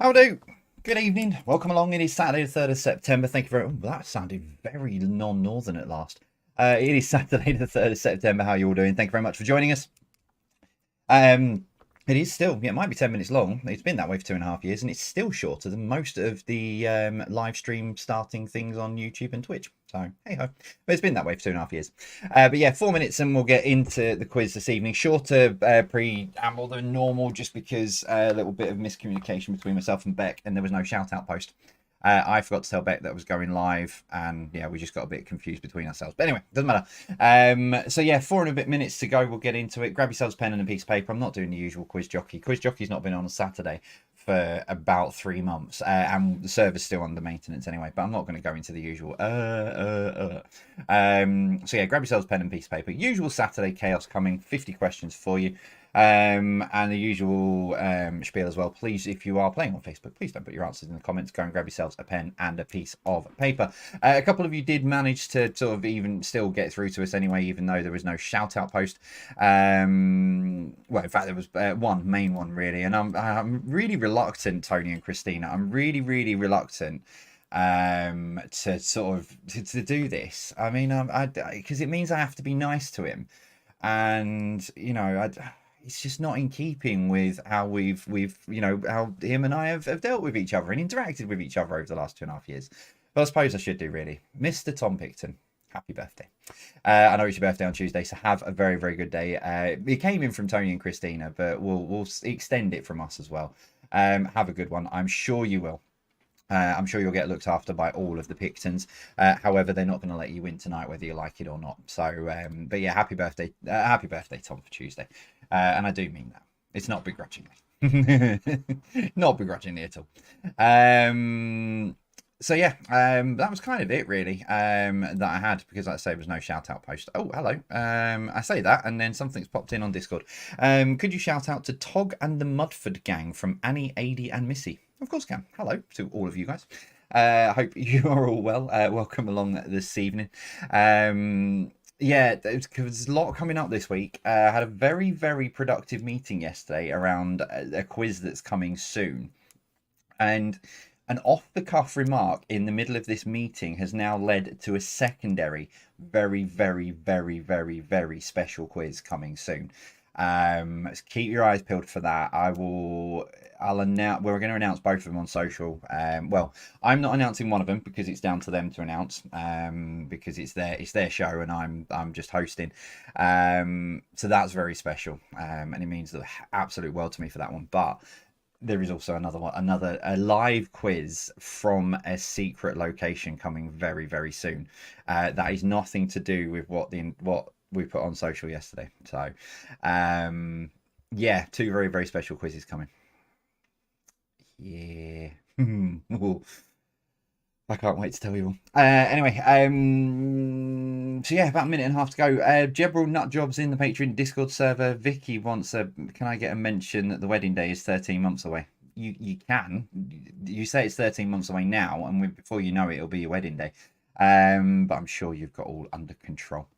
How do? Good evening. Welcome along. It is Saturday, the 3rd of September. Thank you very much. That sounded very non-northern at last. It is Saturday, the 3rd of September. How are you all doing? Thank you very much for joining us. It is still, yeah, it might be 10 minutes long. It's been that way for 2.5 years, and it's still shorter than most of the live stream starting things on YouTube and Twitch. So, hey ho. But it's been that way for 2.5 years. But yeah, 4 minutes and we'll get into the quiz this evening. Shorter preamble than normal, just because a little bit of miscommunication between myself and Beck, and there was no shout out post. I forgot to tell Beck that I was going live, and yeah, we just got a bit confused between ourselves. But anyway, doesn't matter. So yeah, 4 and a bit minutes to go. We'll get into it. Grab yourselves a pen and a piece of paper. I'm not doing the usual quiz jockey. Quiz jockey's not been on a Saturday for about 3 months, and the server's still under maintenance anyway. But I'm not going to go into the usual. So yeah, grab yourselves a pen and piece of paper. Usual Saturday chaos coming. 50 questions for you. And the usual spiel as well. Please, if you are playing on Facebook, please don't put your answers in the comments. Go and grab yourselves a pen and a piece of paper. A couple of you did manage to sort of even still get through to us anyway, even though there was no shout out post. Well, in fact, there was one main one really, and I'm really reluctant, Tony and Christina. I'm really reluctant to sort of to do this. I mean, because it means I have to be nice to him, and you know, it's just not in keeping with how we've you know, how him and I have dealt with each other and interacted with each other over the last 2.5 years. But I suppose I should do, really. Mr. Tom Picton, happy birthday. I know it's your birthday on Tuesday, so have a very good day. It came in from Tony and Christina, but we'll extend it from us as well. Have a good one. I'm sure you will. I'm sure you'll get looked after by all of the Pictons. However, they're not going to let you win tonight, whether you like it or not. So, but yeah, happy birthday, Tom, for Tuesday. And I do mean that. It's not begrudgingly. Not begrudgingly at all. So yeah, that was kind of it really, that I had, because like I say, there was no shout out post. Oh, hello. I say that and then something's popped in on Discord. Could you shout out to Tog and the Mudford gang from Annie, Adi and Missy? Of course I can. Hello to all of you guys. I hope you are all well. Welcome along this evening. Yeah, there's a lot coming up this week. I had a very productive meeting yesterday around a quiz that's coming soon. And an off-the-cuff remark in the middle of this meeting has now led to a secondary, very special quiz coming soon. So keep your eyes peeled for that. I'll announce. We're going to announce both of them on social. Well, I'm not announcing one of them because it's down to them to announce. Because it's their show and I'm just hosting. So that's very special. And it means the absolute world to me for that one. But there is also a live quiz from a secret location coming very soon. That is nothing to do with what we put on social yesterday. So yeah, 2 very special quizzes coming. Yeah. I can't wait to tell you all. Anyway, so yeah, about a minute and a half to go. Jebral Nutjobs in the Patreon Discord server. Vicky wants can I get a mention that the wedding day is 13 months away? You can. You say it's 13 months away now, and before you know it, it'll be your wedding day. But I'm sure you've got all under control.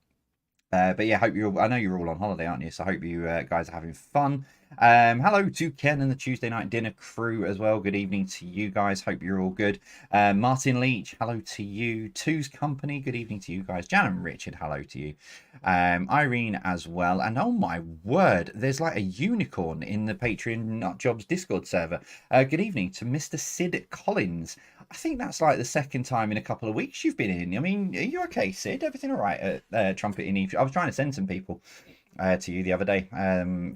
But yeah, I know you're all on holiday, aren't you? So I hope you guys are having fun. Hello to Ken and the Tuesday night dinner crew as well. Good evening to you guys. Hope you're all good. Martin Leach, hello to you. Two's Company, good evening to you guys. Jan and Richard, hello to you. Irene as well. And oh my word, there's like a unicorn in the Patreon Nutjobs Discord server. Good evening to Mr. Sid Collins. I think that's like the second time in a couple of weeks you've been in. I mean, are you okay, Sid? Everything all right at Trumpet in Eve? I was trying to send some people to you the other day.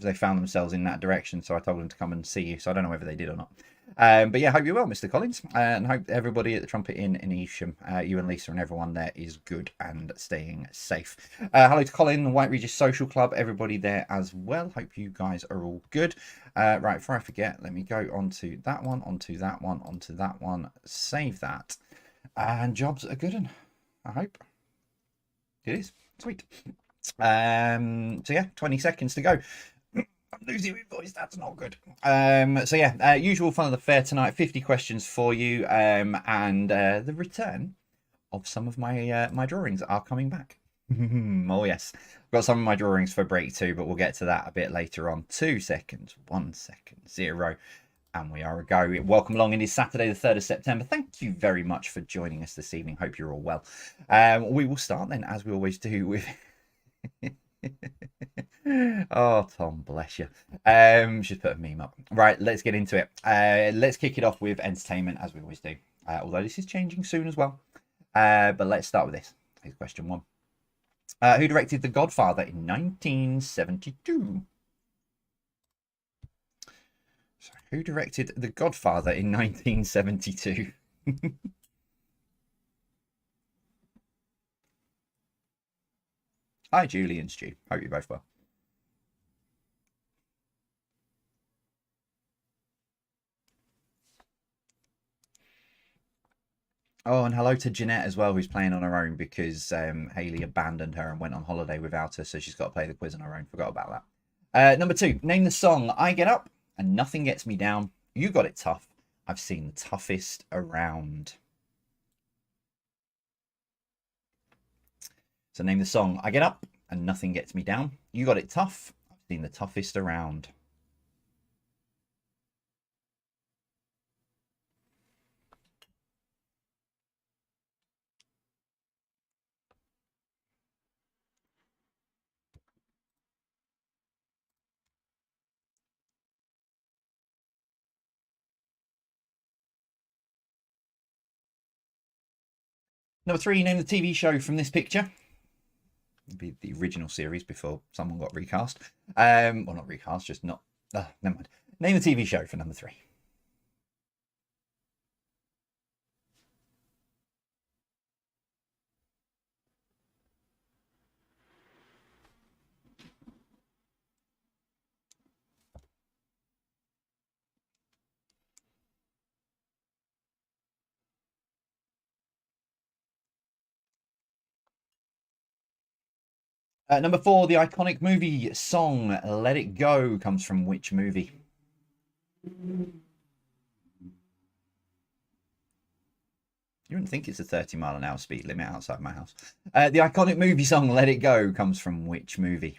They found themselves in that direction, so I told them to come and see you. So I don't know whether they did or not. But yeah, hope you're well, Mr. Collins, and hope everybody at the Trumpet Inn in Evesham, you and Lisa and everyone there is good and staying safe. Hello to Colin, the White Regis Social Club, everybody there as well. Hope you guys are all good. Right, before I forget, let me go onto that one, onto that one, onto that one, save that, and jobs are good, and I hope it is. Sweet. So yeah, 20 seconds to go. I'm losing my voice, that's not good. So yeah, usual fun of the fair tonight, 50 questions for you, and the return of some of my my drawings are coming back. Oh yes, I've got some of my drawings for break 2, but we'll get to that a bit later on. 2 seconds, 1 second, 0, And we are a go. Welcome along. It is Saturday, the 3rd of September. Thank you very much for joining us this evening. Hope you're all well. We will start then, as we always do, with. Oh, Tom, bless you. Just put a meme up. Right, let's get into it. Let's kick it off with entertainment, as we always do. Although this is changing soon as well. But let's start with this. Here's question one. Who directed The Godfather in 1972? So, who directed The Godfather in 1972? Hi, Julie and Stu. Hope you're both well. Oh, and hello to Jeanette as well, who's playing on her own because Haley abandoned her and went on holiday without her, so she's got to play the quiz on her own. Forgot about that. Number two, name the song I Get Up and Nothing Gets Me Down. You Got It Tough. I've seen the toughest around. So name the song I Get Up and Nothing Gets Me Down. You Got It Tough. I've seen the toughest around. Number three, name the TV show from this picture. It'd be the original series before someone got recast. Well, not recast, just not. Never mind. Name the TV show for number three. Number four, the iconic movie song Let It Go comes from which movie? You wouldn't think it's a 30-mile-an-hour speed limit outside my house. The iconic movie song Let It Go comes from which movie?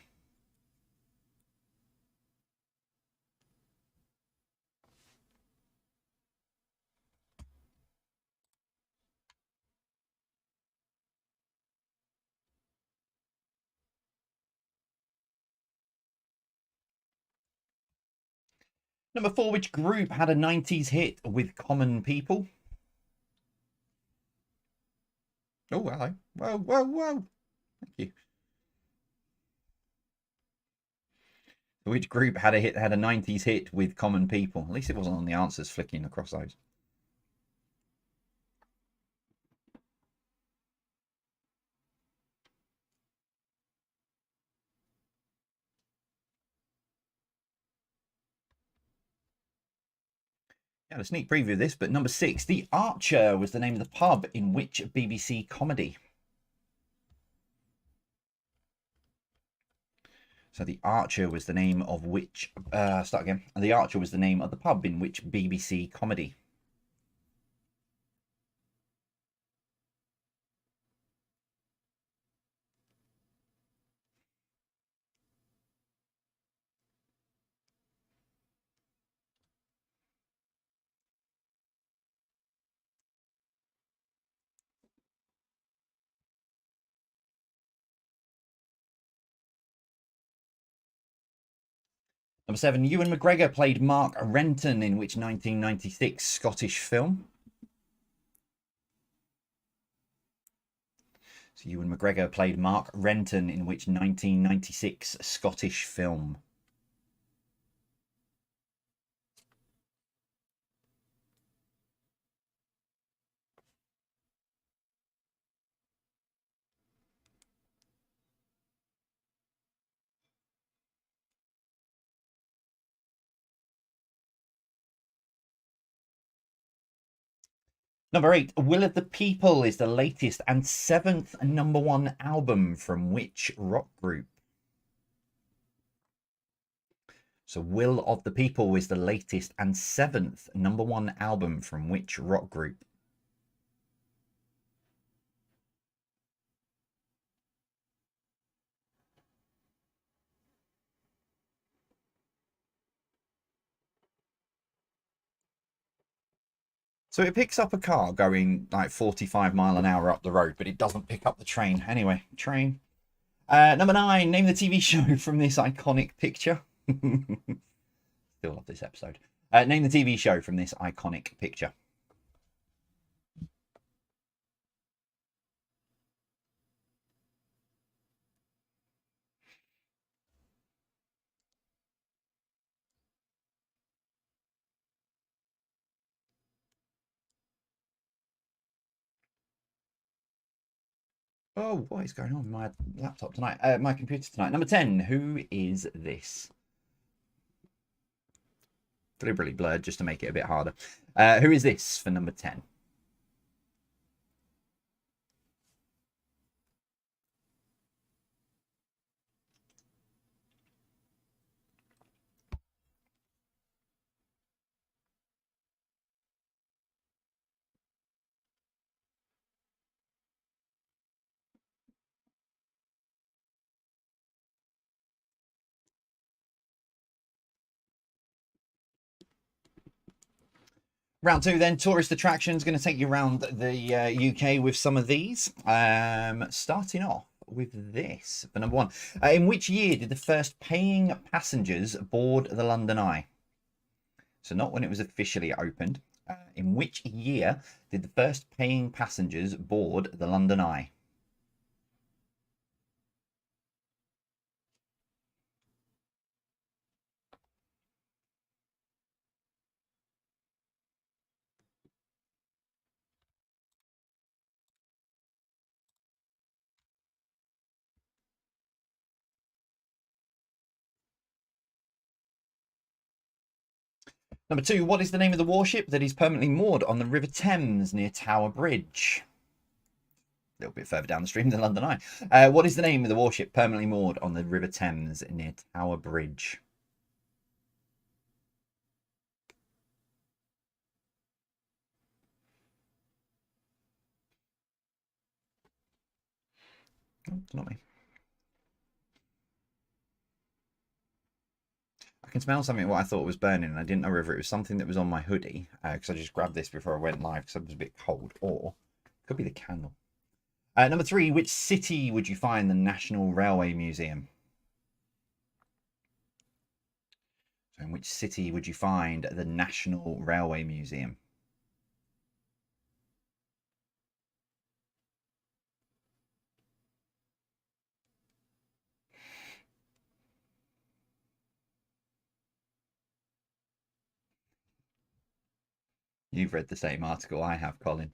Number four, which group had a 90s hit with Common People? Oh, hello. Whoa, whoa, whoa. Thank you. Which group had a 90s hit with Common People? At least it wasn't on the answers flicking across those. Yeah, a sneak preview of this, but number six, The Archer was the name of the pub in which BBC comedy? So The Archer was the name of which... start again. The Archer was the name of the pub in which BBC comedy? Number seven, Ewan McGregor played Mark Renton in which 1996 Scottish film? So Ewan McGregor played Mark Renton in which 1996 Scottish film? Number eight, Will of the People is the latest and seventh #1 album from which rock group? So Will of the People is the latest and seventh #1 album from which rock group? So it picks up a car going like 45 mile an hour up the road, but it doesn't pick up the train. Anyway, train. Number 9, name the TV show from this iconic picture. Still love this episode. Name the TV show from this iconic picture. Oh, what is going on with my laptop tonight? My computer tonight. Number 10, who is this? Deliberately blurred just to make it a bit harder. Who is this for number 10? Round 2 then, tourist attractions. Going to take you around the UK with some of these. Starting off with this for number 1. In which year did the first paying passengers board the London Eye? So not when it was officially opened. In which year did the first paying passengers board the London Eye? Number 2, what is the name of the warship that is permanently moored on the River Thames near Tower Bridge? A little bit further down the stream than London Eye. What is the name of the warship permanently moored on the River Thames near Tower Bridge? Oh, it's not me. I can smell something what I thought was burning, and I didn't know whether it was something that was on my hoodie, because I just grabbed this before I went live because it was a bit cold, or it could be the candle. Number 3, which city would you find the National Railway Museum? So in which city would you find the National Railway Museum? You've read the same article I have, Colin.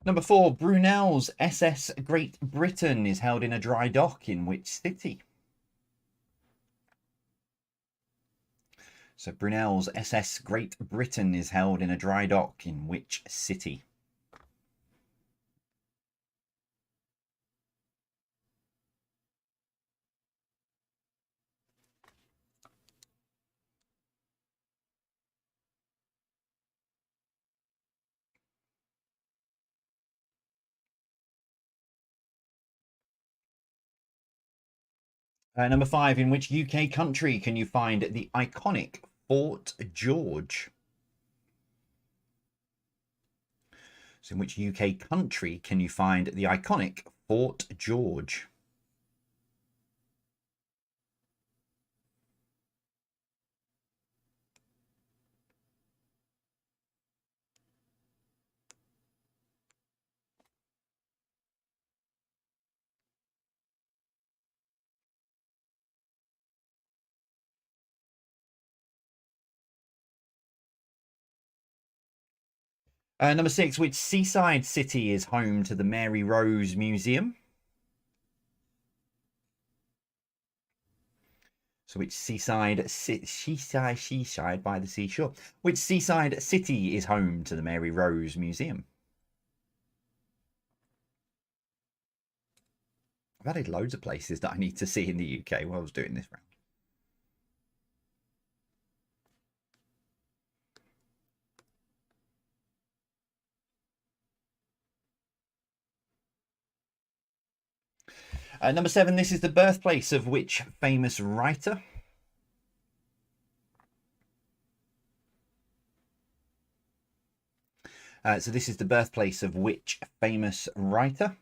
Number 4, Brunel's SS Great Britain is held in a dry dock in which city? So Brunel's SS Great Britain is held in a dry dock in which city? Number 5, in which UK country can you find the iconic Fort George? So in which UK country can you find the iconic Fort George? Number 6, which seaside city is home to the Mary Rose Museum? So which seaside by the seashore? Which seaside city is home to the Mary Rose Museum? I've added loads of places that I need to see in the UK while I was doing this round. Number 7, this is the birthplace of which famous writer? So this is the birthplace of which famous writer?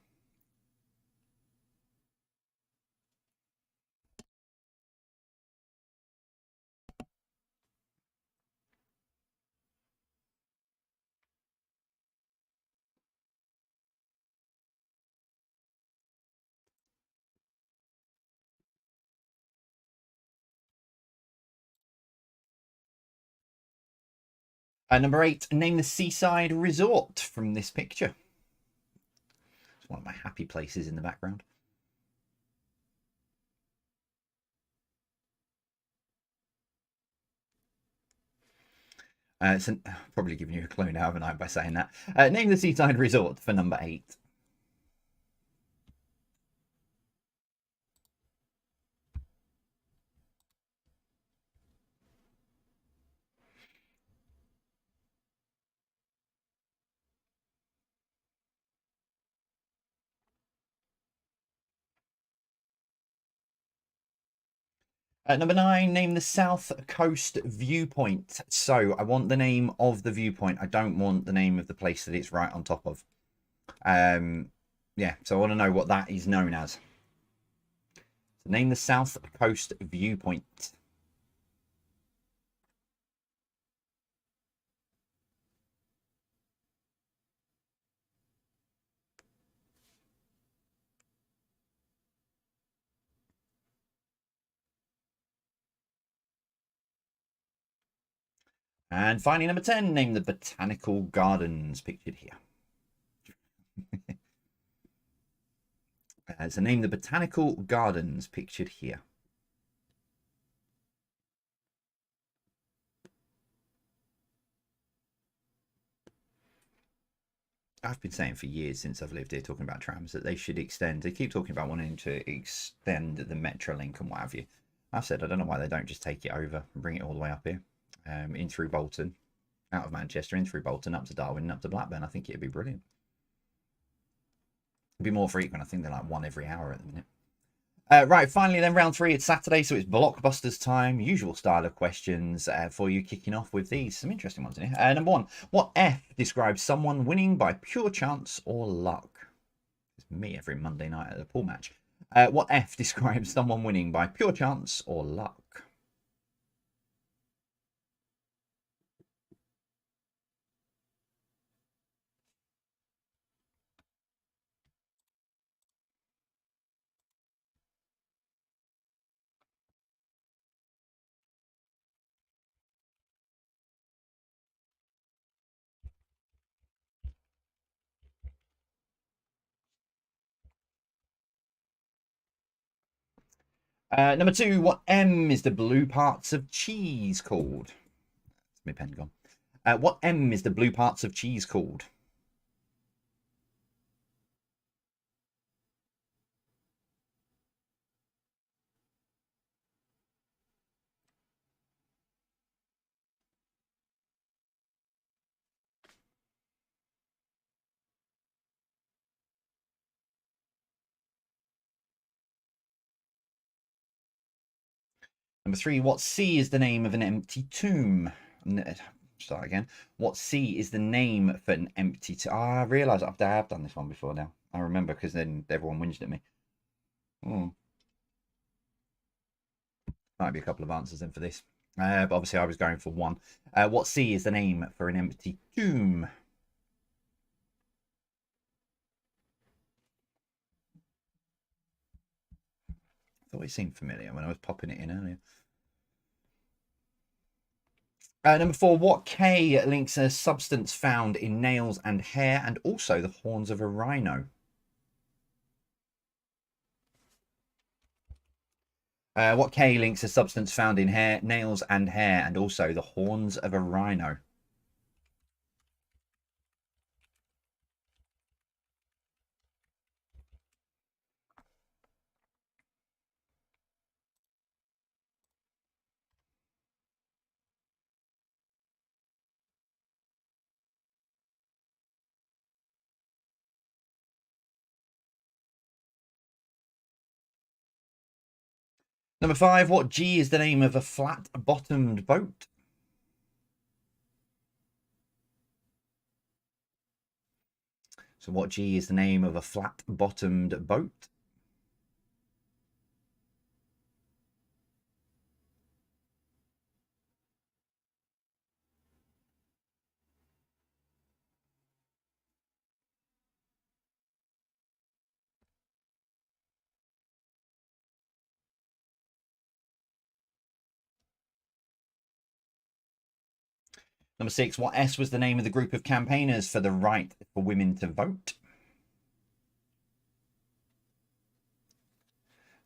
Number 8, name the seaside resort from this picture. It's one of my happy places in the background. So probably giving you a clue now, haven't I, by saying that. Name the seaside resort for number 8. Number 9, name the South Coast viewpoint. So I want the name of the viewpoint. I don't want the name of the place that it's right on top of. Yeah, so I want to know what that is known as. So name the South Coast viewpoint. And finally, number 10, name the botanical gardens pictured here. So name the botanical gardens pictured here. I've been saying for years since I've lived here, talking about trams, that they should extend. They keep talking about wanting to extend the Metrolink and what have you. I've said I don't know why they don't just take it over and bring it all the way up here, in through Bolton, out of Manchester, in through Bolton, up to Darwin, and up to Blackburn. I think it'd be brilliant. It'd be more frequent. I think they're like one every hour at the minute. Right, finally then, round 3, it's Saturday, so it's Blockbusters time. Usual style of questions for you, kicking off with these. Some interesting ones in here. Number 1, what F describes someone winning by pure chance or luck? It's me every Monday night at a pool match. What F describes someone winning by pure chance or luck? Number 2, what M is the blue parts of cheese called? It's my pen gone. What M is the blue parts of cheese called? Number 3, what C is the name of an empty tomb? Start again. What C is the name for an empty tomb? I realise I have done this one before now. I remember because then everyone whinged at me. Might be a couple of answers then for this. But obviously I was going for 1. What C is the name for an empty tomb? I thought it seemed familiar when I was popping it in earlier. Number 4, what K links a substance found in nails and hair and also the horns of a rhino? What K links a substance found in hair, nails and hair and also the horns of a rhino? Number 5, what G is the name of a flat-bottomed boat? So what G is the name of a flat-bottomed boat? Number 6, what S was the name of the group of campaigners for the right for women to vote?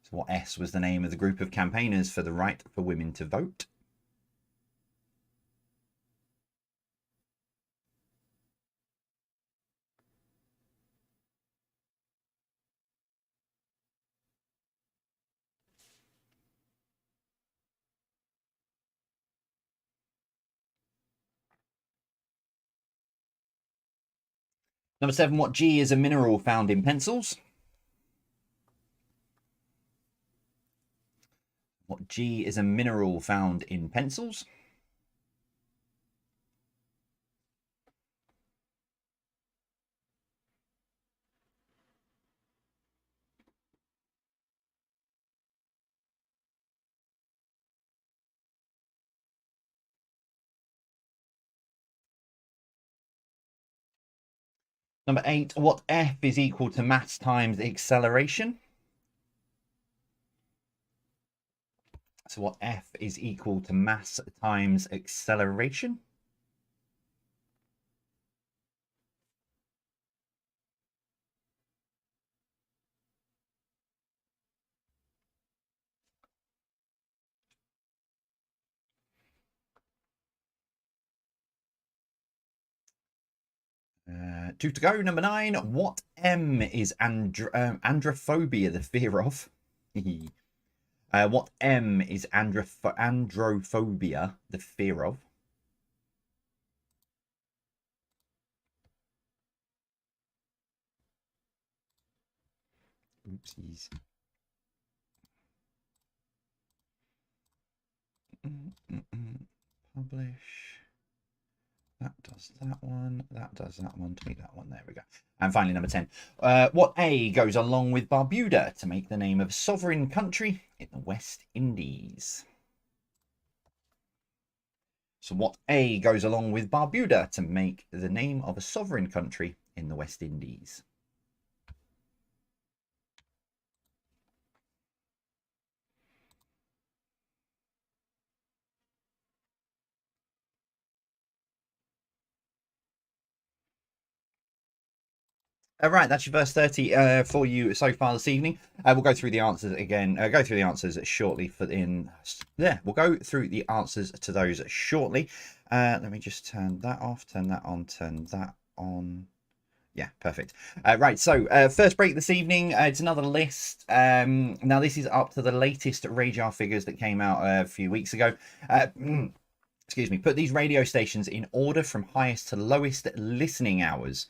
So what S was the name of the group of campaigners for the right for women to vote? Number 7, what G is a mineral found in pencils? What G is a mineral found in pencils? Number 8, what F is equal to mass times acceleration? So what F is equal to mass times acceleration? Two to go. Number 9, what M is androphobia the fear of? What M is androphobia the fear of? Oopsies. Publish. That does that one. That does that one. Tweet that one. There we go. And finally, number 10. What A goes along with Barbuda to make the name of a sovereign country in the West Indies? So what A goes along with Barbuda to make the name of a sovereign country in the West Indies? Right, that's your first 30 for you so far this evening. We'll go through the answers again. Go through the answers shortly. We'll go through the answers to those shortly. Let me just turn that off, turn that on, turn that on. Yeah, perfect. Right, so first break this evening. It's another list. Now, this is up to the latest radar figures that came out a few weeks ago. Excuse me. Put these radio stations in order from highest to lowest listening hours.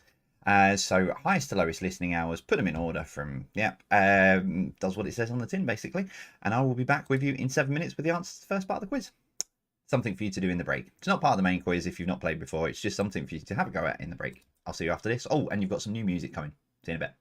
So highest to lowest listening hours, put them in order from, does what it says on the tin, basically. And I will be back with you in 7 minutes with the answers to the first part of the quiz. Something for you to do in the break. It's not part of the main quiz if you've not played before. It's just something for you to have a go at in the break. I'll see you after this. Oh, and you've got some new music coming. See you in a bit.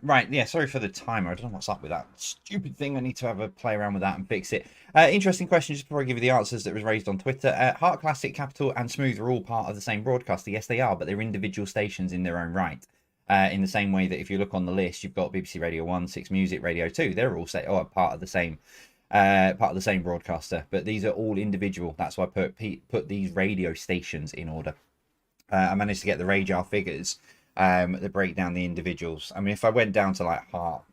Right, yeah, sorry for the timer. I don't know what's up with that stupid thing. I need to have a play around with that and fix it. Interesting question, just before I give you the answers that was raised on Twitter. Heart Classic, Capital, and Smooth are all part of the same broadcaster. Yes, they are, but they're individual stations in their own right. In the same way that if you look on the list, you've got BBC Radio 1, 6 Music, Radio 2. They're all part of the same broadcaster, but these are all individual. That's why I put these radio stations in order. I managed to get the radar figures that break down the individuals. I mean, if I went down to like Heart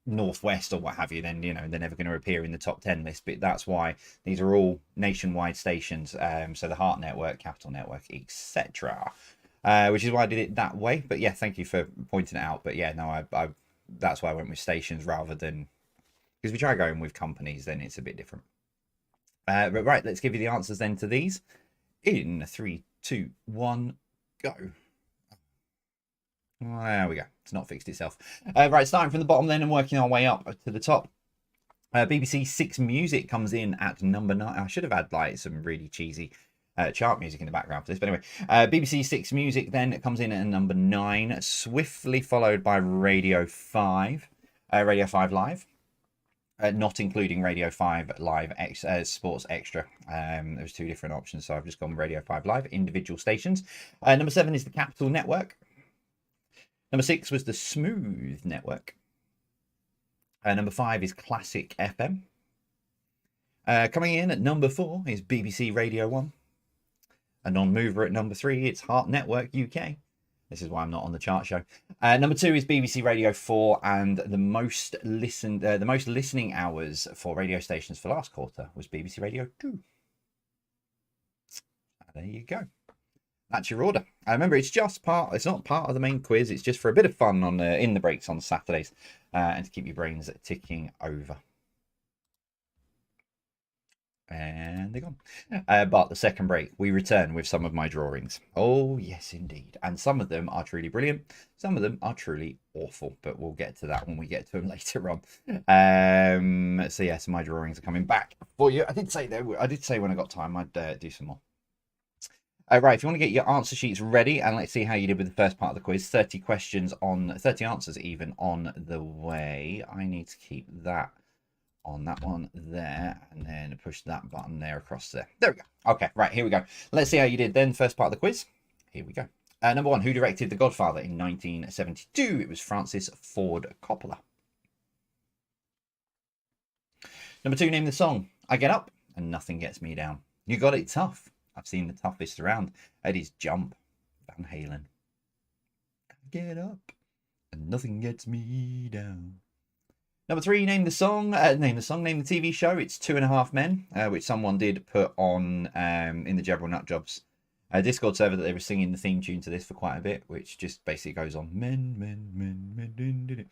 Northwest or what have you, then they're never going to appear in the top 10 list. But that's why these are all nationwide stations. So the Heart Network, Capital Network, etc. Which is why I did it that way. But yeah, thank you for pointing it out. But yeah, no, I that's why I went with stations rather than, because if we try going with companies, then it's a bit different. But right, let's give you the answers then to these in 3, 2, 1, go. There we go. It's not fixed itself. Right, starting from the bottom then and working our way up to the top. BBC 6 Music comes in at number 9. I should have had like some really cheesy chart music in the background for this. But anyway, BBC 6 Music then comes in at number 9, swiftly followed by Radio 5. Radio 5 Live. Not including Radio 5 Live Sports Extra. There's 2 different options, so I've just gone Radio 5 Live, individual stations. Number 7 is the Capital Network. Number 6 was the Smooth Network. Number 5 is Classic FM. Coming in at number 4 is BBC Radio 1. A non-mover at number 3, it's Heart Network UK. This is why I'm not on the chart show. Number 2 is BBC Radio 4, and the most listening hours for radio stations for last quarter was BBC Radio 2. There you go. That's your order. Remember, it's not part of the main quiz. It's just for a bit of fun on in the breaks on Saturdays, and to keep your brains ticking over. And they're gone. But the second break, we return with some of my drawings. Oh, yes, indeed. And some of them are truly brilliant. Some of them are truly awful. But we'll get to that when we get to them later on. So, yes, my drawings are coming back for you. I did say when I got time I'd do some more. Right, if you want to get your answer sheets ready, and let's see how you did with the first part of the quiz. 30 answers even on the way. I need to keep that on that one there, and then push that button there across there. There we go. Okay, right, here we go. Let's see how you did then. First part of the quiz. Here we go. Number 1, who directed The Godfather in 1972? It was Francis Ford Coppola. Number 2, name the song. I Get Up and Nothing Gets Me Down. You Got It Tough. I've seen the toughest around. It is Jump, Van Halen. I get up and nothing gets me down. Number 3, name the song. Name the TV show. It's 2.5 Men, which someone did put on in the Jebral Nutjobs Discord server, that they were singing the theme tune to this for quite a bit, which just basically goes on. Men, men, men, men, men, men.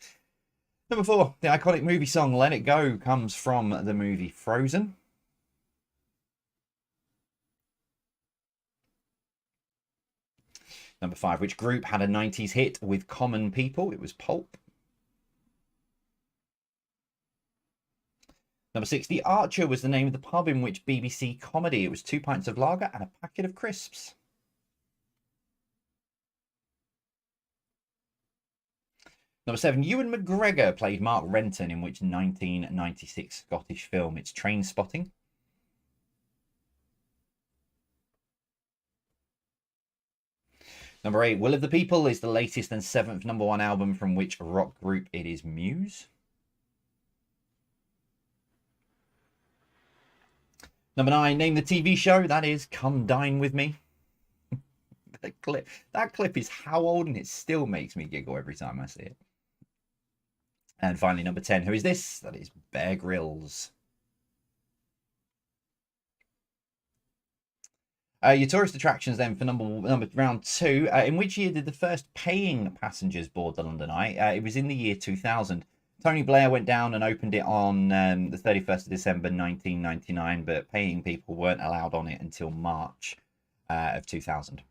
Number 4, the iconic movie song Let It Go comes from the movie Frozen. Number 5, which group had a 90s hit with Common People? It was Pulp. Number 6, The Archer was the name of the pub in which BBC comedy. It was 2 pints of lager and a packet of crisps. Number 7, Ewan McGregor played Mark Renton in which 1996 Scottish film? It's Trainspotting. Number 8, Will of the People is the latest and 7th number 1 album from which rock group? It is Muse. Number 9, name the TV show. That is Come Dine With Me. That clip is how old, and it still makes me giggle every time I see it. And finally, number 10, who is this? That is Bear Grylls. Your tourist attractions then for round 2. In which year did the first paying passengers board the London Eye? It was in the year 2000. Tony Blair went down and opened it on the 31st of December 1999, but paying people weren't allowed on it until March of 2000.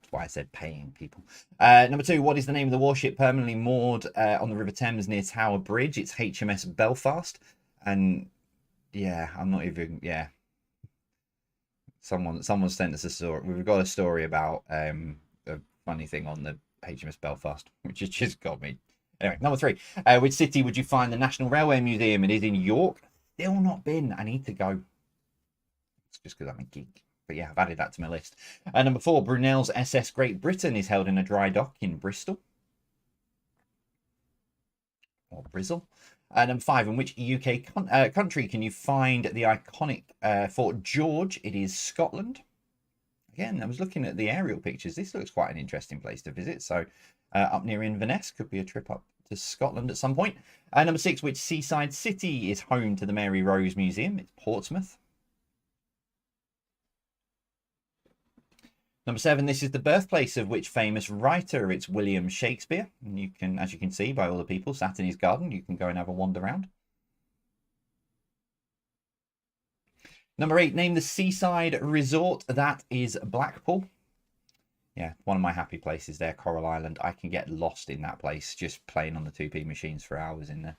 That's why I said paying people. Number 2, what is the name of the warship permanently moored on the River Thames near Tower Bridge? It's HMS Belfast. And yeah, I'm not even, yeah. Someone sent us a story. We've got a story about a funny thing on the HMS Belfast, which has just got me. Anyway, number 3. Which city would you find the National Railway Museum? It is in York. Still not been. I need to go. It's just because I'm a geek. But yeah, I've added that to my list. Number 4. Brunel's SS Great Britain is held in a dry dock in Bristol. Or Brizzle. Number 5. In which UK country can you find the iconic Fort George? It is Scotland. Again, I was looking at the aerial pictures. This looks quite an interesting place to visit. So up near Inverness, could be a trip up to Scotland at some point. Number 6, which seaside city is home to the Mary Rose Museum? It's Portsmouth. Number 7, this is the birthplace of which famous writer? It's William Shakespeare. And you can, as you can see by all the people sat in his garden, you can go and have a wander around. Number 8, name the seaside resort. That is Blackpool. Yeah, one of my happy places there, Coral Island. I can get lost in that place just playing on the 2p machines for hours in there.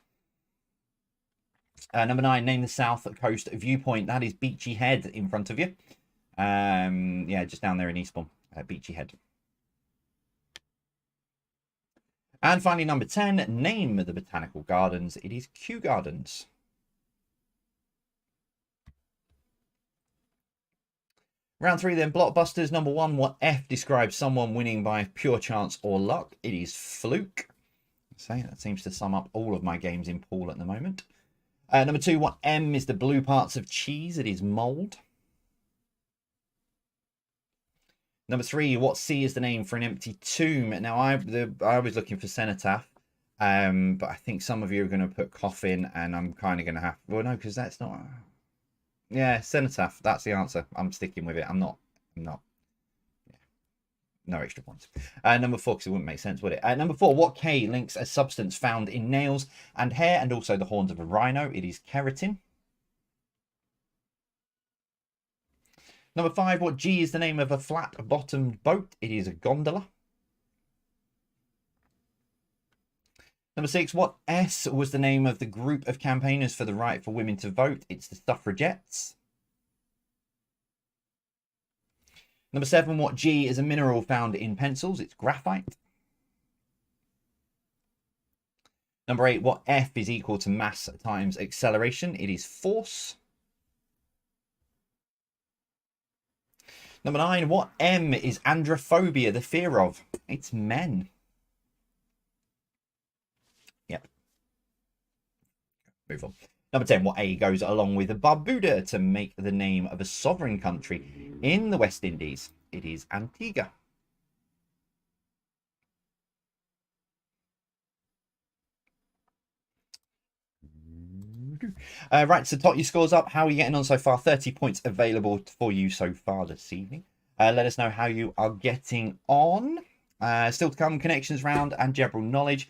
Number 9, name the south coast viewpoint. That is Beachy Head in front of you. Yeah, just down there in Eastbourne, Beachy Head. And finally, number 10, name the botanical gardens. It is Kew Gardens. Round 3 then, Blockbusters. Number 1, what F describes someone winning by pure chance or luck? It is fluke. So that seems to sum up all of my games in pool at the moment. Number 2, what M is the blue parts of cheese? It is mould. Number 3, what C is the name for an empty tomb? Now, I was looking for cenotaph, but I think some of you are going to put coffin, and I'm kind of going to have... Well, no, because that's not... Yeah, cenotaph. That's the answer. I'm sticking with it. I'm not. Yeah. No extra points. Number 4, because it wouldn't make sense, would it? Number 4, what K links a substance found in nails and hair and also the horns of a rhino? It is keratin. Number 5, what G is the name of a flat-bottomed boat? It is a gondola. Number 6, what S was the name of the group of campaigners for the right for women to vote? It's the suffragettes. Number 7, what G is a mineral found in pencils? It's graphite. Number 8, what F is equal to mass times acceleration? It is force. Number 9, what M is androphobia, the fear of? It's men. Yep. Move on. Number 10, what A goes along with Barbuda to make the name of a sovereign country in the West Indies? It is Antigua. Right, so tot your scores up. How are you getting on so far? 30 points available for you so far this evening. Let us know how you are getting on. Still to come, connections round and general knowledge.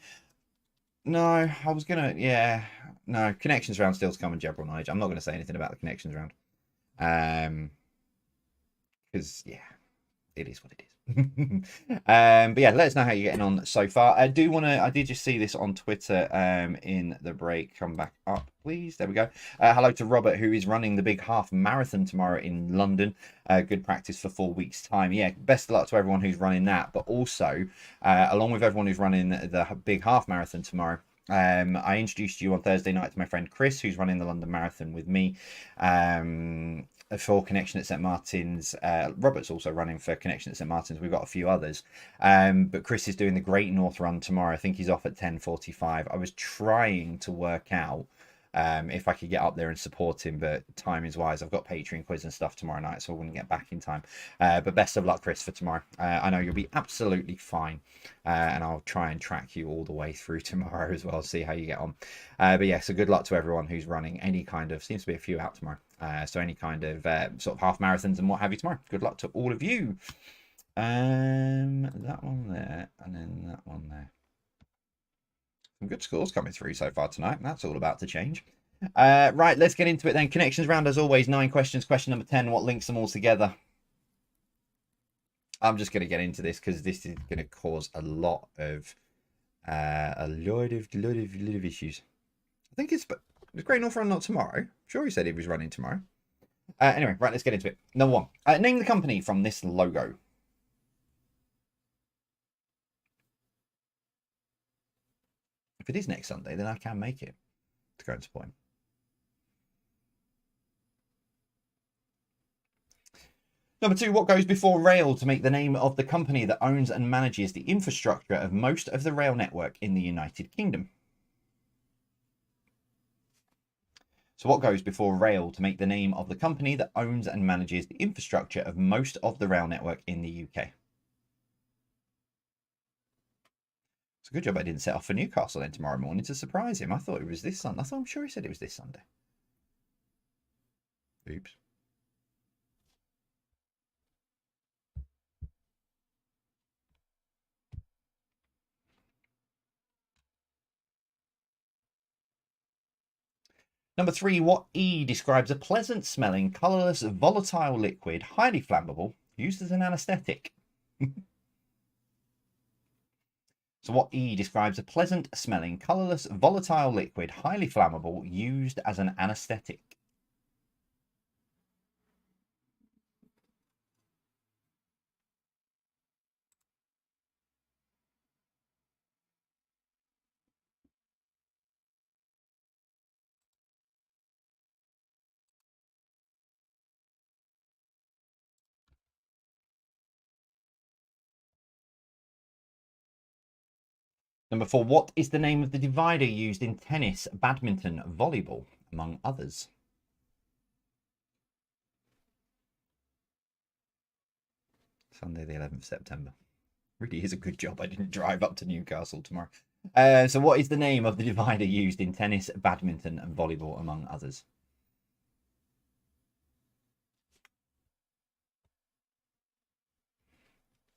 No, I was gonna, yeah, no, connections round still to come and general knowledge. I'm not gonna say anything about the connections round, because yeah, it is what it is. But yeah, let us know how you're getting on so far. I did just see this on Twitter in the break. Come back up, please. There we go. Hello to Robert, who is running the big half marathon tomorrow in London. Good practice for 4 weeks time. Yeah, best of luck to everyone who's running that, but also along with everyone who's running the big half marathon tomorrow, I introduced you on Thursday night to my friend Chris, who's running the London Marathon with me. For Connection at St Martin's. Robert's also running for Connection at St Martin's. We've got a few others, but Chris is doing the Great North Run tomorrow. I think he's off at 10:45. I was trying to work out if I could get up there and support him, but timings wise, I've got Patreon quiz and stuff tomorrow night, so I wouldn't get back in time. But best of luck, Chris, for tomorrow. I know you'll be absolutely fine, and I'll try and track you all the way through tomorrow as well, see how you get on. But yeah, so good luck to everyone who's running any kind of, seems to be a few out tomorrow, so any kind of sort of half marathons and what have you tomorrow. Good luck to all of you. That one there, and then that one there. Some good scores coming through so far tonight. That's all about to change. Right, let's get into it then. Connections round as always. 9 questions. Question number 10. What links them all together? I'm just going to get into this because this is going to cause a lot of issues. I think it's Great North Run not tomorrow. I'm sure he said he was running tomorrow. Anyway, right, let's get into it. Number 1. Name the company from this logo. If it is next Sunday, then I can make it to go and support him. Number 2, what goes before rail to make the name of the company that owns and manages the infrastructure of most of the rail network in the United Kingdom? So what goes before rail to make the name of the company that owns and manages the infrastructure of most of the rail network in the UK? It's a good job I didn't set off for Newcastle then tomorrow morning to surprise him. I thought it was this Sunday. I'm sure he said it was this Sunday. Oops. Number 3, what E describes a pleasant smelling, colourless, volatile liquid, highly flammable, used as an anaesthetic? So what E describes a pleasant smelling, colourless, volatile liquid, highly flammable, used as an anaesthetic? Number 4, what is the name of the divider used in tennis, badminton, volleyball, among others? Sunday the 11th of September. Really is a good job I didn't drive up to Newcastle tomorrow. So what is the name of the divider used in tennis, badminton, and volleyball, among others?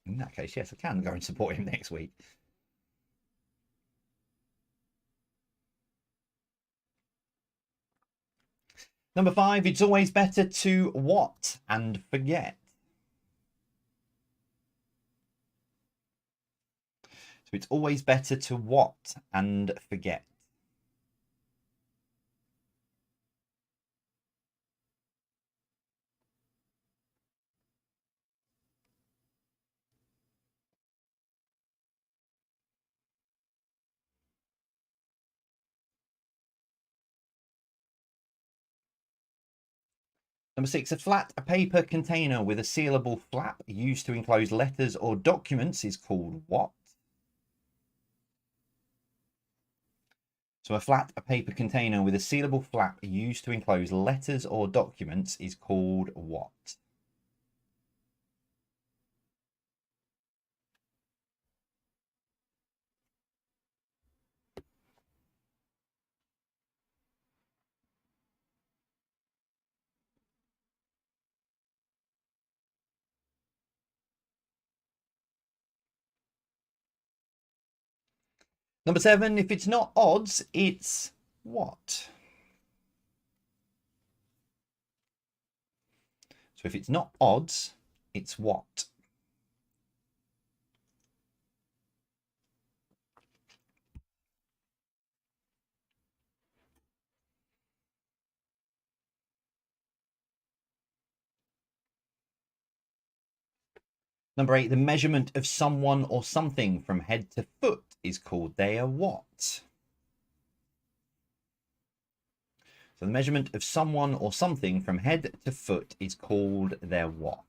In that case, yes, I can go and support him next week. Number 5, it's always better to what and forget? So it's always better to what and forget? Number 6, a flat paper container with a sealable flap used to enclose letters or documents is called what? So a flat paper container with a sealable flap used to enclose letters or documents is called what? Number 7, if it's not odds, it's what? So if it's not odds, it's what? Number 8, the measurement of someone or something from head to foot is called their what? So the measurement of someone or something from head to foot is called their what?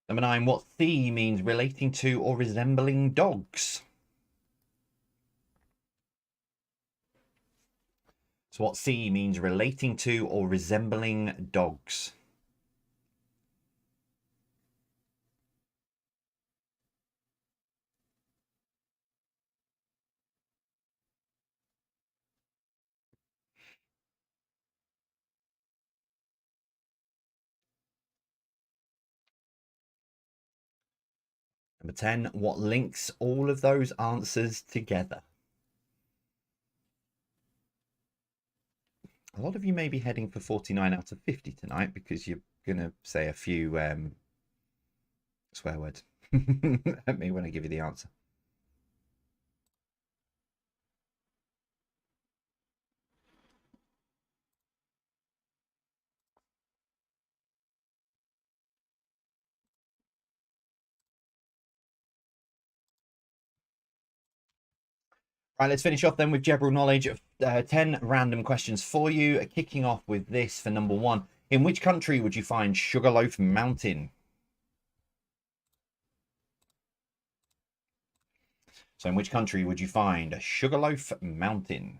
Number 9, what the means relating to or resembling dogs? So what C means relating to or resembling dogs? Number 10, what links all of those answers together? A lot of you may be heading for 49 out of 50 tonight because you're gonna say a few swear words at me when I give you the answer. Right, let's finish off then with general knowledge of 10 random questions for you. Kicking off with this for number 1. In which country would you find Sugarloaf Mountain? So in which country would you find Sugarloaf Mountain?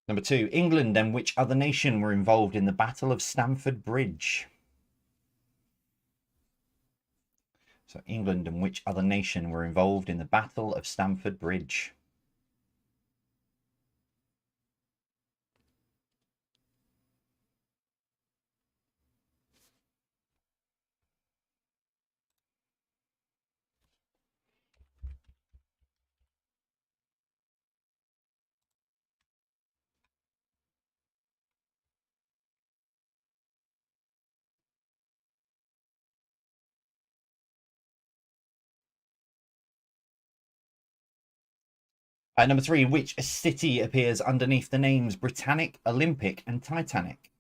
Number 2, England and which other nation were involved in the Battle of Stamford Bridge? So England and which other nation were involved in the Battle of Stamford Bridge? Number 3, which city appears underneath the names Britannic, Olympic, and Titanic?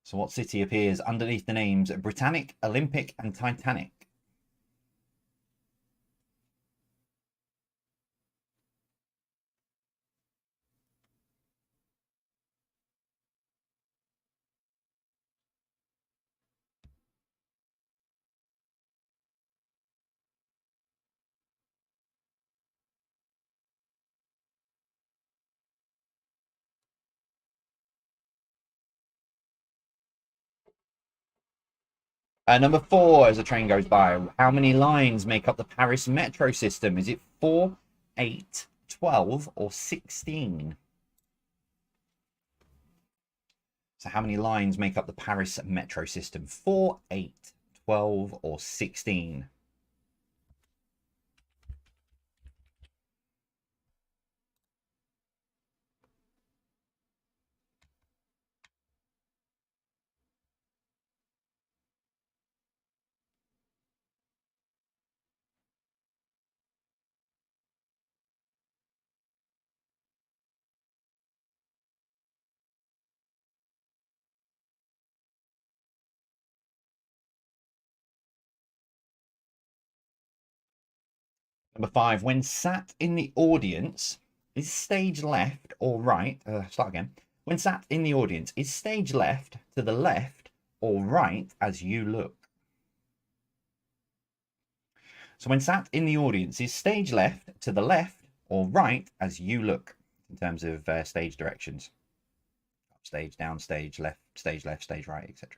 So what city appears underneath the names Britannic, Olympic, and Titanic? Number 4, as the train goes by, how many lines make up the Paris metro system? Is it 4, 8, 12, or 16? So how many lines make up the Paris metro system? 4, 8, 12, or 16? Number 5, when sat in the audience, is stage left or right? Start again. When sat in the audience, is stage left to the left or right as you look? So when sat in the audience, is stage left to the left or right as you look in terms of stage directions? Up stage, down stage, left, stage right, etc.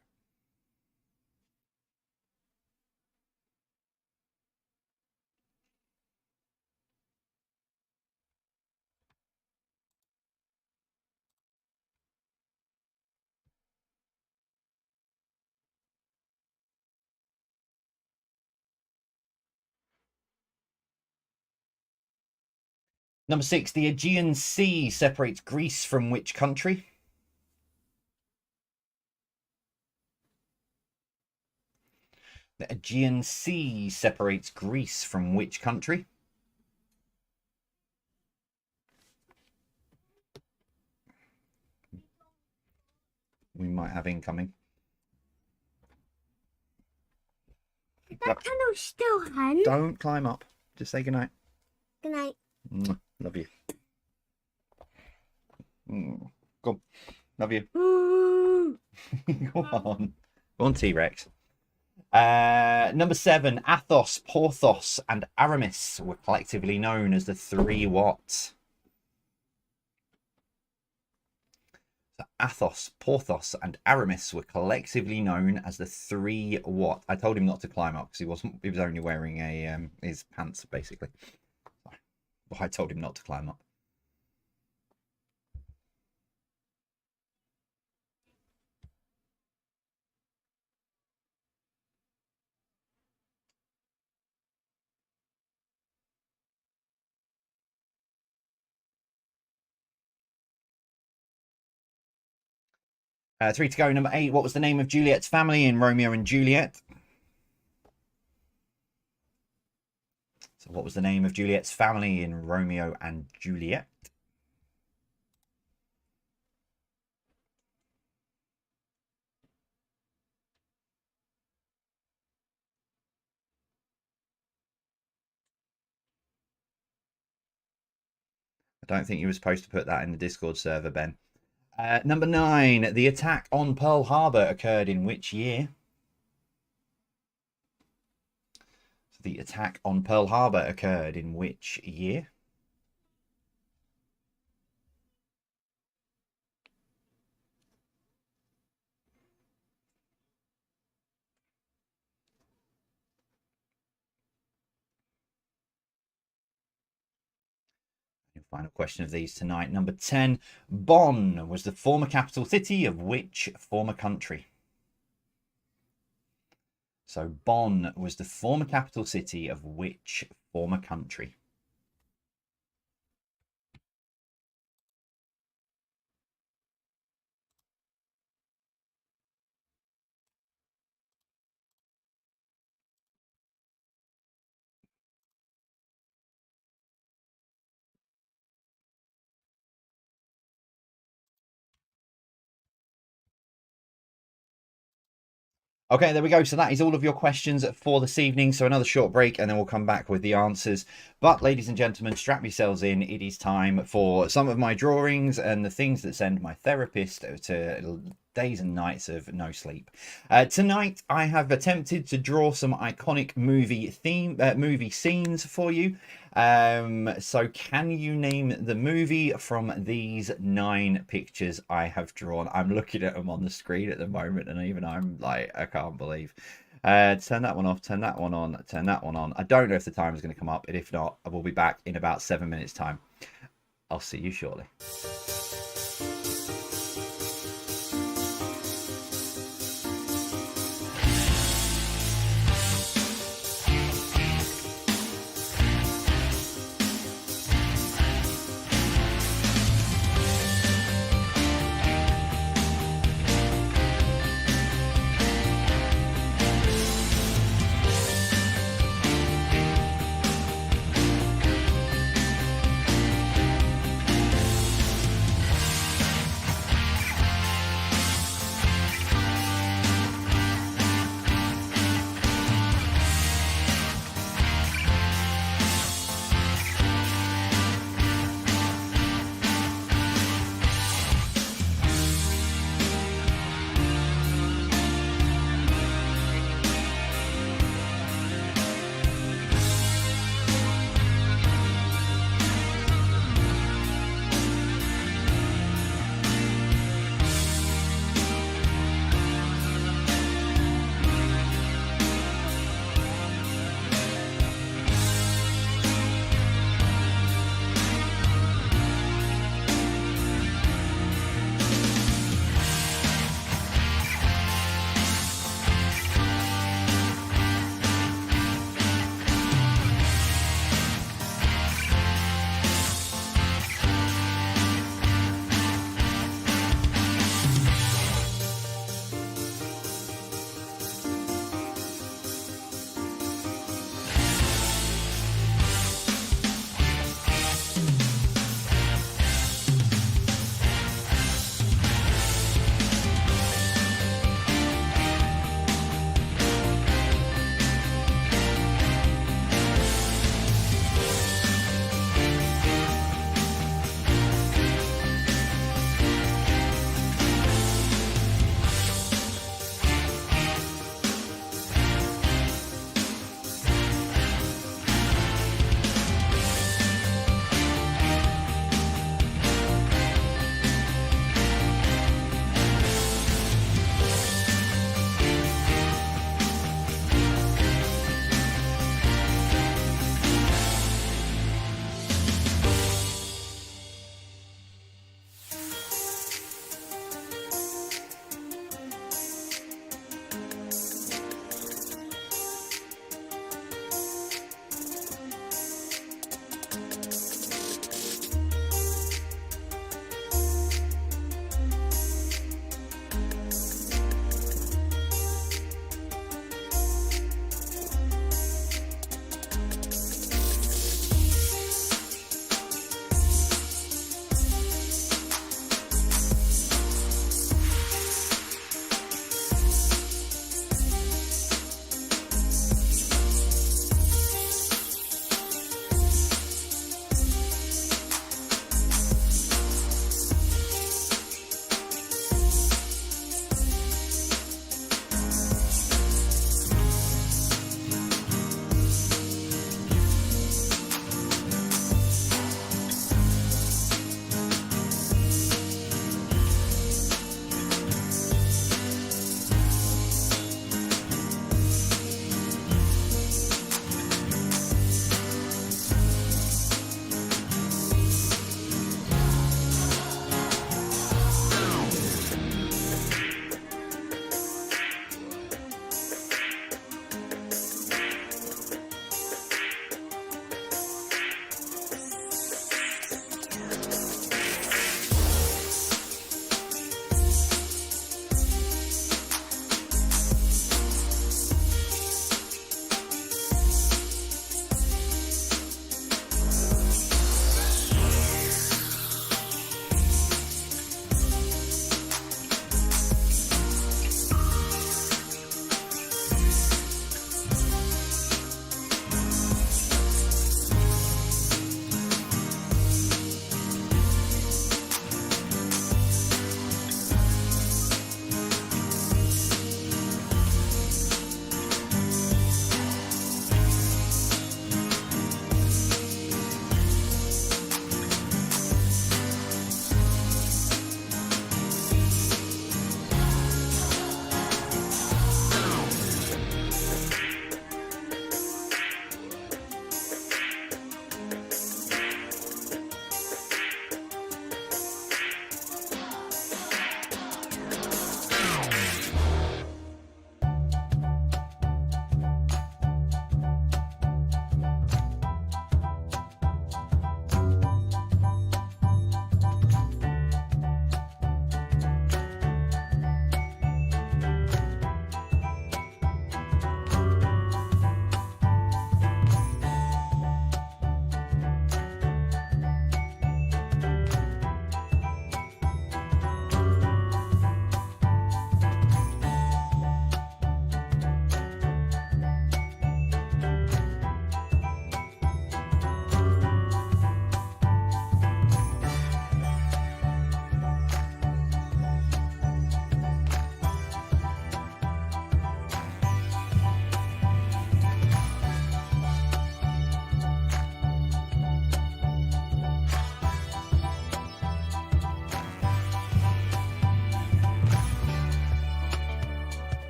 Number 6, the Aegean Sea separates Greece from which country? The Aegean Sea separates Greece from which country? We might have incoming. That candle's still on. Don't climb up. Just say goodnight. Good night. Love you. Go. Love you. Go on. Go on, T-Rex. Number 7, Athos, Porthos, and Aramis were collectively known as the 3 what? So Athos, Porthos, and Aramis were collectively known as the 3 what? I told him not to climb up because he was only wearing a his pants basically. Well, I told him not to climb up. Three to go. Number 8. What was the name of Juliet's family in Romeo and Juliet? So what was the name of Juliet's family in Romeo and Juliet? I don't think you were supposed to put that in the Discord server, Ben. Number 9. The attack on Pearl Harbor occurred in which year? So the attack on Pearl Harbor occurred in which year? Final question of these tonight. Number 10. Bonn was the former capital city of which former country? So Bonn was the former capital city of which former country? Okay, there we go. So that is all of your questions for this evening. So another short break and then we'll come back with the answers. But ladies and gentlemen, strap yourselves in. It is time for some of my drawings and the things that send my therapist to days and nights of no sleep. Tonight, I have attempted to draw some iconic movie scenes for you. So can you name the movie from these 9 pictures I have drawn? I'm looking at them on the screen at the moment, and even I'm like, I can't believe. Turn that one off, turn that one on, turn that one on. I don't know if the time is going to come up, and if not, I will be back in about 7 minutes time. I'll see you shortly.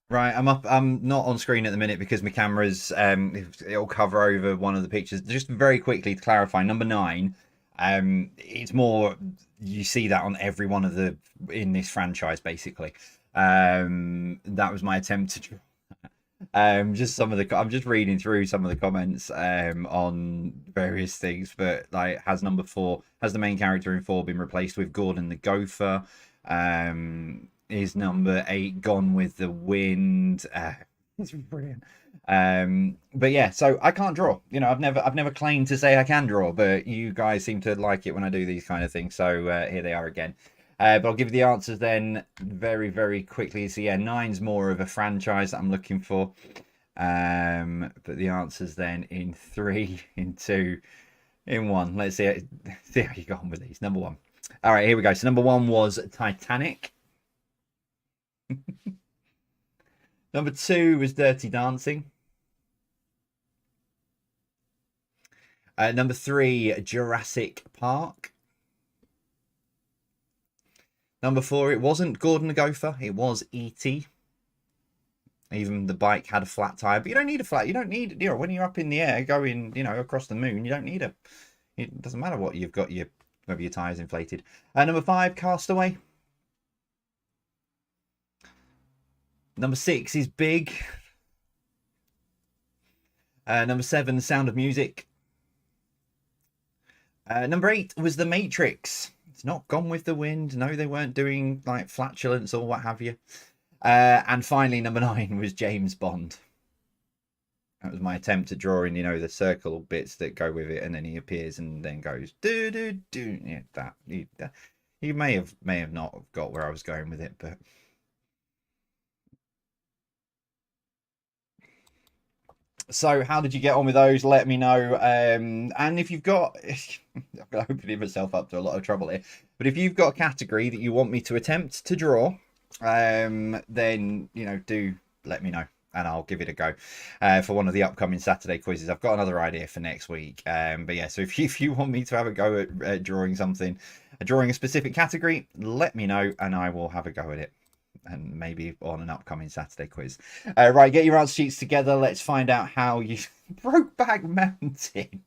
Right, I'm up. I'm not on screen at the minute because my camera's it'll cover over one of the pictures. Just very quickly to clarify, number 9, it's more you see that on every one of the in this franchise basically. That was my attempt to just some of the I'm just reading through some of the comments on various things, but like has number 4 has the main character in 4 been replaced with Gordon the Gopher? Is number 8 Gone with the Wind? It's brilliant. But yeah, so I can't draw. You know, I've never claimed to say I can draw, but you guys seem to like it when I do these kind of things. So here they are again. But I'll give you the answers then very, very quickly. So yeah, 9's more of a franchise that I'm looking for. But the answers then in 3, in 2, in 1. Let's see how you got on with these. Number 1. All right, here we go. So number 1 was Titanic. Number 2 was Dirty Dancing. Number 3, Jurassic Park. Number 4, it wasn't Gordon the Gopher, it was E.T. Even the bike had a flat tire, but you don't need a flat. You don't need, you know, when you're up in the air going, you know, across the moon, you don't need a. It doesn't matter what you've got whether your tire's inflated. Number 5, Castaway. Number 6 is Big. Number 7, The Sound of Music. Number 8 was The Matrix. It's not Gone with the Wind. No, they weren't doing like flatulence or what have you. And finally, number 9 was James Bond. That was my attempt at drawing, you know, the circle bits that go with it, and then he appears and then goes do do do. Yeah, that you may have not got where I was going with it, but. So how did you get on with those? Let me know. And if you've got, I'm opening myself up to a lot of trouble here, but if you've got a category that you want me to attempt to draw, then, you know, do let me know and I'll give it a go for one of the upcoming Saturday quizzes. I've got another idea for next week. But yeah, so if you want me to have a go at drawing something, drawing a specific category, let me know and I will have a go at it. And maybe on an upcoming Saturday quiz. Right, get your answer sheets together. Let's find out how you Brokeback Mountain.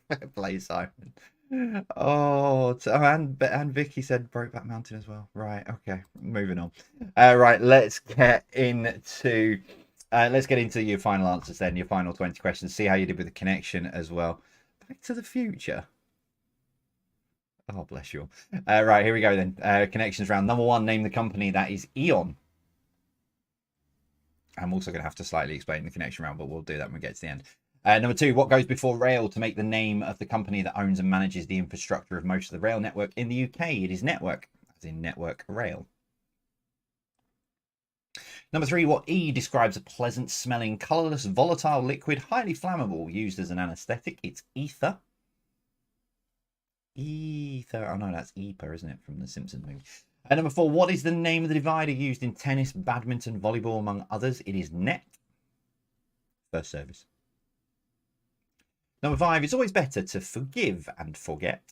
Fair play, Simon. Oh, and Vicky said Brokeback Mountain as well. Right, okay, moving on. Right, let's get into your final answers then. Your final 20 questions. See how you did with the connection as well. Back to the Future. Oh, bless you. Right, here we go then. Connections round. Number 1, name the company. That is Eon. I'm also going to have to slightly explain the connection round, but we'll do that when we get to the end. Number 2, what goes before rail to make the name of the company that owns and manages the infrastructure of most of the rail network in the UK? It is Network, as in Network Rail. Number 3, what E describes a pleasant smelling, colourless, volatile liquid, highly flammable, used as an anaesthetic? It's ether. Ether. Oh no, that's EPA, isn't it, from the Simpsons movie? And number 4, what is the name of the divider used in tennis, badminton, volleyball, among others? It is net. First service. Number 5, it's always better to forgive and forget.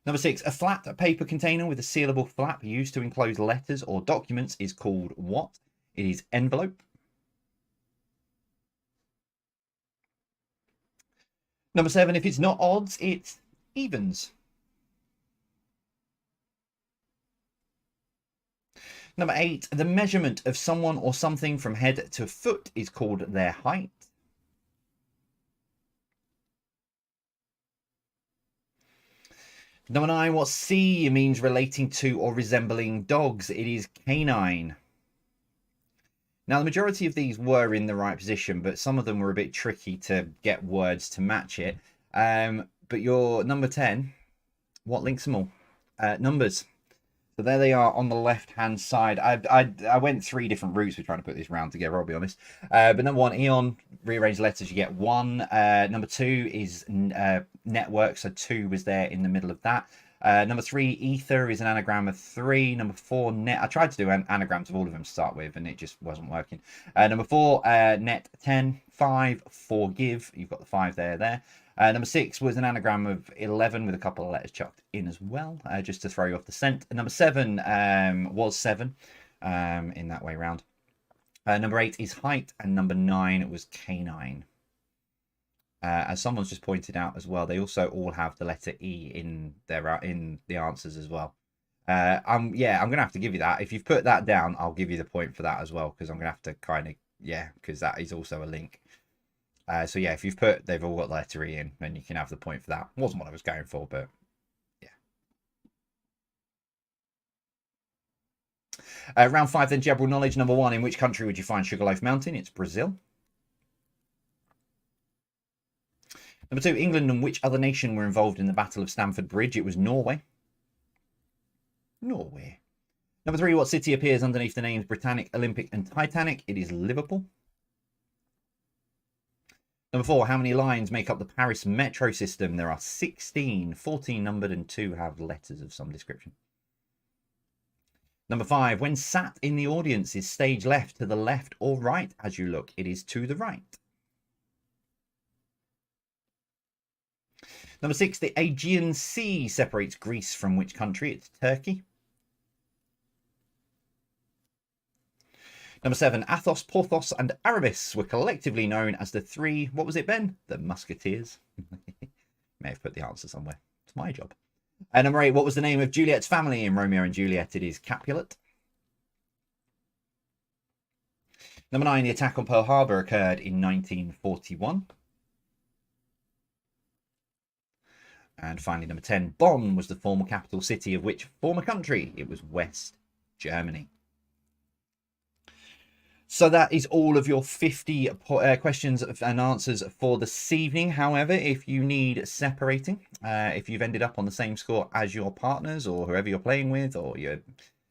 Number 6, a flat paper container with a sealable flap used to enclose letters or documents is called what? It is envelope. Number 7, if it's not odds, it's evens. Number 8, the measurement of someone or something from head to foot is called their height. Number 9, what C means relating to or resembling dogs? It is canine. Now, the majority of these were in the right position, but some of them were a bit tricky to get words to match it. But your number 10, what links them all? Numbers. So there they are on the left-hand side. I went 3 different routes with trying to put this round together, I'll be honest. But number 1, Eon, rearrange letters, you get 1. Number 2 is network, so 2 was there in the middle of that. Number 3, ether, is an anagram of 3. Number 4, net. I tried to do anagrams of all of them to start with, and it just wasn't working. Number 4, net, 10. 5, forgive. You've got the 5 there. Number 6 was an anagram of 11 with a couple of letters chucked in as well, just to throw you off the scent. And number 7 was 7 in that way round. Number 8 is height, and number 9 was canine. As someone's just pointed out as well, they also all have the letter E in the answers as well. I'm gonna have to give you that. If you've put that down, I'll give you the point for that as well, because I'm gonna have to kind of, because that is also a link. So yeah, if you've put they've all got the letter E in, then you can have the point for that. Wasn't what I was going for, but yeah. Round 5 then, general knowledge. Number 1, in which country would you find Sugarloaf Mountain? It's Brazil. Number 2, England and which other nation were involved in the Battle of Stamford Bridge? It was Norway. Norway. Number 3, what city appears underneath the names Britannic, Olympic and Titanic? It is Liverpool. Number 4, how many lines make up the Paris metro system? There are 16, 14 numbered and 2 have letters of some description. Number 5, when sat in the audience, is stage left to the left or right as you look? It is to the right. Number 6, the Aegean Sea separates Greece from which country? It's Turkey. Number 7, Athos, Porthos and Aramis were collectively known as the 3, what was it, Ben? The Musketeers. May have put the answer somewhere. It's my job. Number 8, what was the name of Juliet's family in Romeo and Juliet? It is Capulet. Number 9, the attack on Pearl Harbor occurred in 1941. And finally, number 10, Bonn was the former capital city of which former country? It was West Germany. So that is all of your 50 questions and answers for this evening. However, if you need separating, if you've ended up on the same score as your partners or whoever you're playing with or your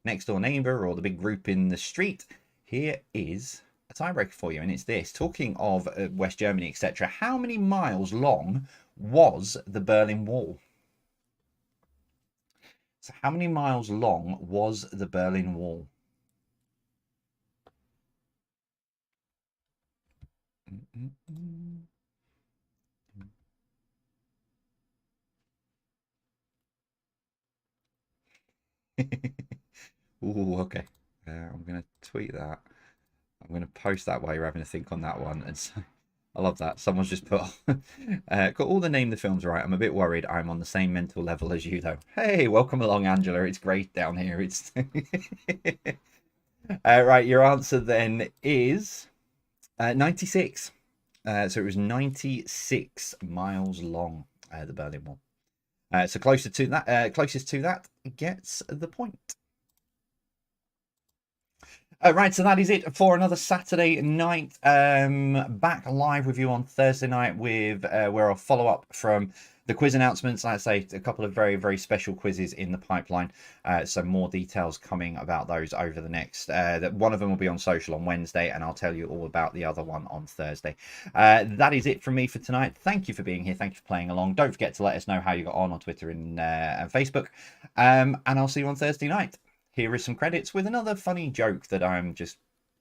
next door neighbor or the big group in the street, here is a tiebreaker for you. And it's this. Talking of West Germany, etc., how many miles long was the Berlin Wall? So how many miles long was the Berlin Wall? Ooh, okay. I'm going to tweet that. I'm going to post that while you're having a think on that one. And so, I love that. Someone's just put, got all the name of the films right. I'm a bit worried I'm on the same mental level as you, though. Hey, welcome along, Angela. It's great down here. It's right. Your answer then is 96. So it was 96 miles long, the Berlin Wall. So closest to that gets the point. Right, so that is it for another Saturday night. Back live with you on Thursday night with where I'll follow up from the quiz announcements. Like I say, a couple of very, very special quizzes in the pipeline. So more details coming about those over the next. One of them will be on social on Wednesday, and I'll tell you all about the other one on Thursday. That is it from me for tonight. Thank you for being here. Thank you for playing along. Don't forget to let us know how you got on Twitter and Facebook. And I'll see you on Thursday night. Here is some credits with another funny joke that I'm just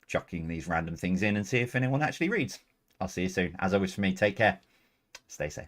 chucking these random things in and see if anyone actually reads. I'll see you soon. As always for me, take care. Stay safe.